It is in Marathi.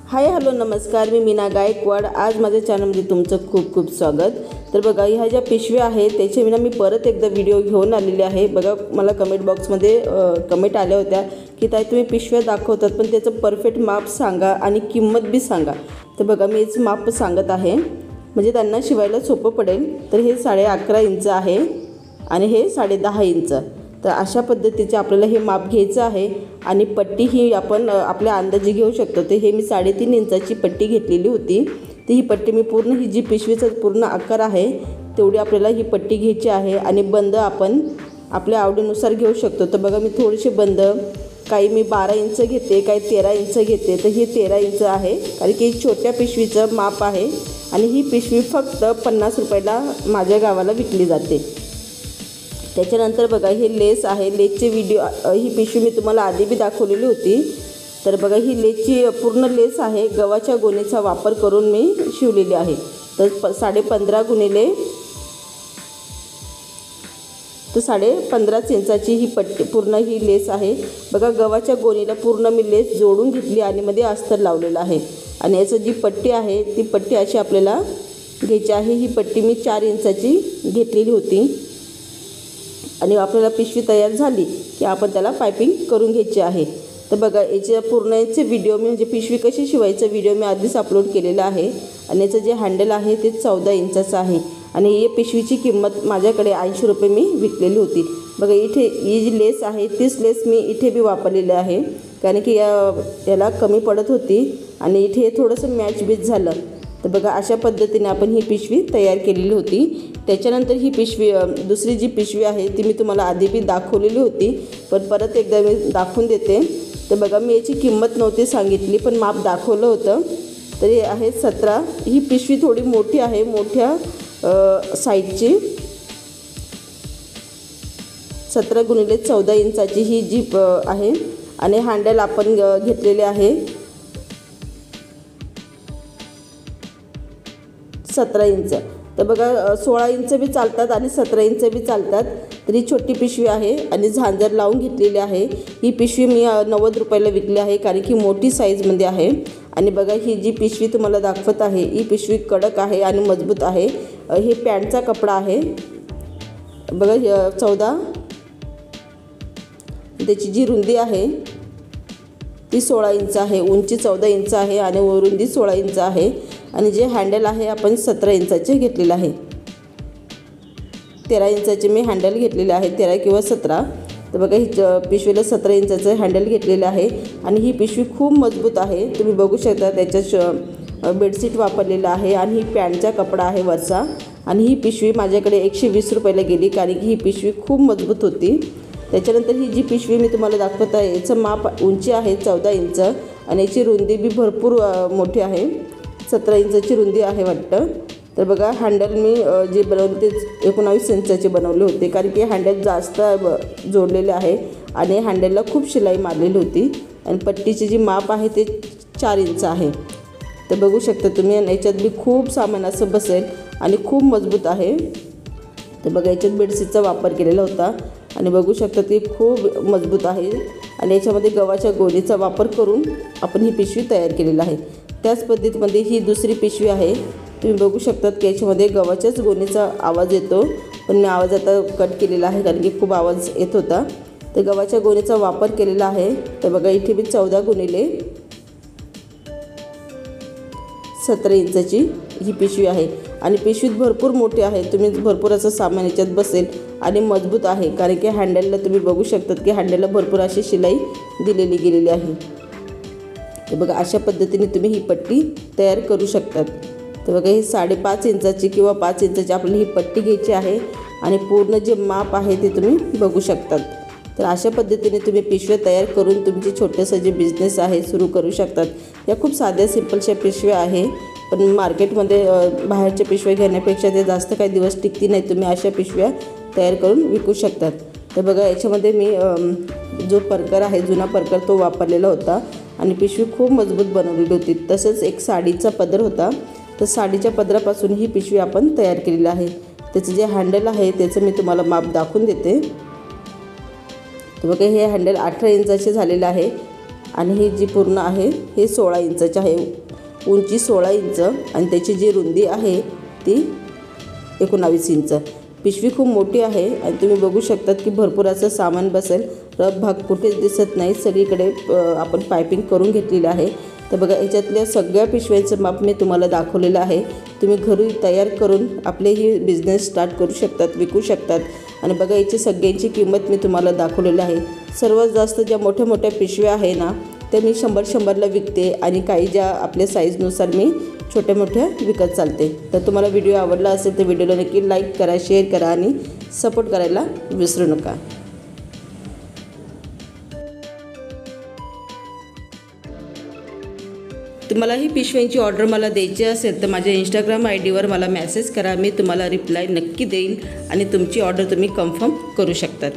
हाय हॅलो नमस्कार, मी मीना गायकवाड। आज माझ्या चॅनलमध्ये तुमचं खूप खूप स्वागत। तर बघा, ह्या ज्या पिशव्या आहेत त्याचे मी परत एकदा व्हिडिओ घेऊन आलेले आहे। बघा, मला कमेंट बॉक्समध्ये कमेंट आल्या होत्या की ताई तुम्ही पिशव्या दाखवतात पण त्याचं परफेक्ट माप सांगा आणि किंमत बी सांगा। तर बघा, मी याचं माप सांगत आहे म्हणजे त्यांना शिवायला सोपं पडेल। तर हे 11.5 इंच आहे आणि हे 10.5 इंच। तर अशा पद्धतीचे आपल्याला हे माप घ्यायचं आहे आणि पट्टी ही आपण आपल्या अंदाजे घेऊ शकतो। तर हे मी 3.5 इंचाची पट्टी घेतलेली होती। तर ही पट्टी मी पूर्ण, ही जी पिशवीचा पूर्ण आकार आहे तेवढी आपल्याला ही पट्टी घ्यायची आहे आणि बंद आपण आपल्या आवडीनुसार घेऊ शकतो। तर बघा, मी थोडेसे बंद, काही मी 12 इंच घेते, काही 13 इंच घेते। तर ही 13 इंच आहे कारण की छोट्या पिशवीचं माप आहे आणि ही पिशवी फक्त 50 रुपयाला माझ्या गावाला विकली जाते। त्याच्यानंतर बघा, हे लेस आहे। लेसचे व्हिडिओ, ही पिशवी मी तुम्हाला आधी बी दाखवलेली होती। तर बघा, ही लेसची पूर्ण लेस आहे, गव्हाच्या गोणीचा वापर करून मी शिवलेली आहे। तर 15.5 इंचाची ही पट्टी, पूर्ण ही लेस आहे। बघा, गव्हाच्या गोणीला पूर्ण मी लेस जोडून घेतली आणि मध्ये अस्तर लावलेलं आहे। आणि याचं जी पट्टी आहे ती पट्टी अशी आपल्याला घ्यायची आहे। ही पट्टी मी 4 इंचाची घेतलेली होती आणि आपल्याला पिशवी तयार झाली की आपण त्याला पायपिंग करून घ्यायची आहे। तर बघा, याचे पूर्ण याचे व्हिडिओ मी, म्हणजे पिशवी कशी शिवायचा व्हिडिओ मी आधीच अपलोड केलेला आहे। आणि याचं जे हँडल आहे ते 14 इंचाचं आहे आणि ही पिशवीची किंमत माझ्याकडे 80 रुपये मी विकलेली होती। बघा, इथे ही जी लेस आहे तीच लेस मी इथे बी वापरलेली आहे कारण की याला कमी पडत होती आणि इथे थोडंसं मॅच बीच झालं। तर बघा, अशा पद्धतीने आपण ही पिशवी तयार केलेली होती। त्याच्यानंतर ही पिशवी, दुसरी जी पिशवी आहे ती मी तुम्हाला आधी बी दाखवलेली होती पण परत एकदा मी दाखवून देते। तर बघा, मी याची किंमत नव्हती सांगितली पण माप दाखवलं होतं। तर हे आहे 17। ही पिशवी थोडी मोठी आहे, मोठ्या साईजची। 17x14 इंचाची ही जी आहे आणि हँडल आपण घेतलेले आहे 17 इंच। तर बघा, 16 इंच बी चालतात आणि 17 इंच बी चालतात। तर ही छोटी पिशवी आहे आणि झांजर लावून घेतलेली आहे। ही पिशवी मी 90 रुपयाला विकली आहे कारण की मोठी साईजमध्ये आहे। आणि बघा, ही जी पिशवी तुम्हाला दाखवत आहे ही पिशवी कडक आहे आणि मजबूत आहे। हे पॅन्टचा कपडा आहे। बघा, 14, त्याची जी रुंदी आहे ती 16 इंच आहे, उंची 14 इंच आहे आणि रुंदी 16 इंच आहे। आणि जे हँडल आहे आपण 17 इंचाचे घेतलेलं आहे। 13 इंचाचे मी हँडल घेतलेले आहे, 13 किंवा 17। तर बघा, ही पिशवीला 17 इंचाचं हँडल घेतलेलं आहे आणि ही पिशवी खूप मजबूत आहे। तुम्ही बघू शकता, त्याच्यात बेडशीट वापरलेलं आहे आणि ही पॅन्टचा कपडा आहे वरचा। आणि ही पिशवी माझ्याकडे 120 रुपयाला गेली कारण की ही पिशवी खूप मजबूत होती। त्याच्यानंतर ही जी पिशवी मी तुम्हाला दाखवत आहे याचं माप, उंची आहे 14 इंच आणि याची रुंदी बी भरपूर मोठी आहे, 17 इंचाची रुंदी आहे वाटतं। तर बघा, हँडल मी जे बनवले ते 19 इंचाचे बनवले होते कारण की हँडल जास्त जोडलेले आहे आणि हँडलला खूप शिलाई मारलेली होती। आणि पट्टीची जी माप आहे ते 4 इंच आहे। तर बघू शकता तुम्ही, याच्यात बी खूप सामान असं बसेल आणि खूप मजबूत आहे। तर बघा, याच्यात बेडशीटचा वापर केलेला होता आणि बघू शकता ती खूप मजबूत आहे आणि याच्यामध्ये गव्हाच्या गोणीचा वापर करून आपण ही पिशवी तयार केलेली आहे। त्याच पद्धतीमध्ये ही दुसरी पिशवी आहे। तुम्ही बघू शकतात की याच्यामध्ये गव्हाच्याच गोणीचा आवाज येतो पण मी आवाज आता कट केलेला आहे कारण की खूप आवाज येत होता। तर गव्हाच्या गोणीचा वापर केलेला आहे। तर बघा, इथे मी 14x17 इंचाची ही पिशवी आहे आणि पिशवीत भरपूर मोठी आहे। तुम्ही भरपूर असं सामान याच्यात बसेल आणि मजबूत आहे कारण की हँडलला तुम्ही बघू शकतात की हँडलला भरपूर अशी शिलाई दिलेली गेलेली आहे। तर बघा, अशा पद्धतीने तुम्ही ही पट्टी तयार करू शकतात। तर बघा, ही 5.5 इंचाची किंवा 5 इंचाची आपल्याला ही पट्टी घ्यायची आहे आणि पूर्ण जे माप आहे ते तुम्ही बघू शकतात। तर अशा पद्धतीने तुम्ही पिशव्या तयार करून तुमची छोटंसं जे बिझनेस आहे सुरू करू शकतात। या खूप साध्या सिंपलशा पिशव्या आहे पण मार्केटमध्ये बाहेरच्या पिशव्या घेण्यापेक्षा ते जास्त काही दिवस टिकती नाही। तुम्ही अशा पिशव्या तयार करून विकू शकतात। तर बघा, याच्यामध्ये मी जो परकर आहे, जुना परकर, तो वापरलेला होता आणि पिशवी खूप मजबूत बनवलेली होती। तसंच एक साडीचा पदर होता, तर साडीच्या पदरापासून ही पिशवी आपण तयार केलेली आहे। त्याचं जे हँडल आहे त्याचं मी तुम्हाला माप दाखवून देते। तर बघा, हे हँडल 18 इंचाचे झालेलं आहे आणि ही जी पूर्ण आहे हे 16 इंचाची आहे, उंची 16 इंच आणि त्याची जी रुंदी आहे ती 19 इंच। पिशवी खूप मोठी आहे आणि तुम्ही बघू शकतात की भरपूर असं सामान बसेल, रफ भाग कुठेच दिसत नाही, सगळीकडे आपण पायपिंग करून घेतलेली आहे। तर बघा याच्यातल्या सगळ्या पिशव्यांचं माप मी तुम्हाला दाखवलेलं आहे। तुम्ही घरी तयार करून आपले ही बिझनेस स्टार्ट करू शकतात, विकू शकतात। आणि बघा याची सगळ्यांची किंमत मी तुम्हाला दाखवलेली आहे। सर्वात जास्त ज्या मोठ्या मोठ्या पिशव्या आहे ना त्या मी 100-100ला विकते आणि काही ज्या आपल्या साईजनुसार मी छोट्या मोठ्या विकत चालते। तर तुम्हाला व्हिडिओ आवडला असेल तर व्हिडिओला नक्की लाईक करा, शेअर करा आणि सपोर्ट करायला विसरू नका। तुम्हाला ही पिशव्यांची ऑर्डर मला द्यायची असेल तर माझ्या इंस्टाग्राम ID वर मला मेसेज करा, मी तुम्हाला रिप्लाय नक्की देईल आणि तुमची ऑर्डर तुम्ही कन्फर्म करू शकतात।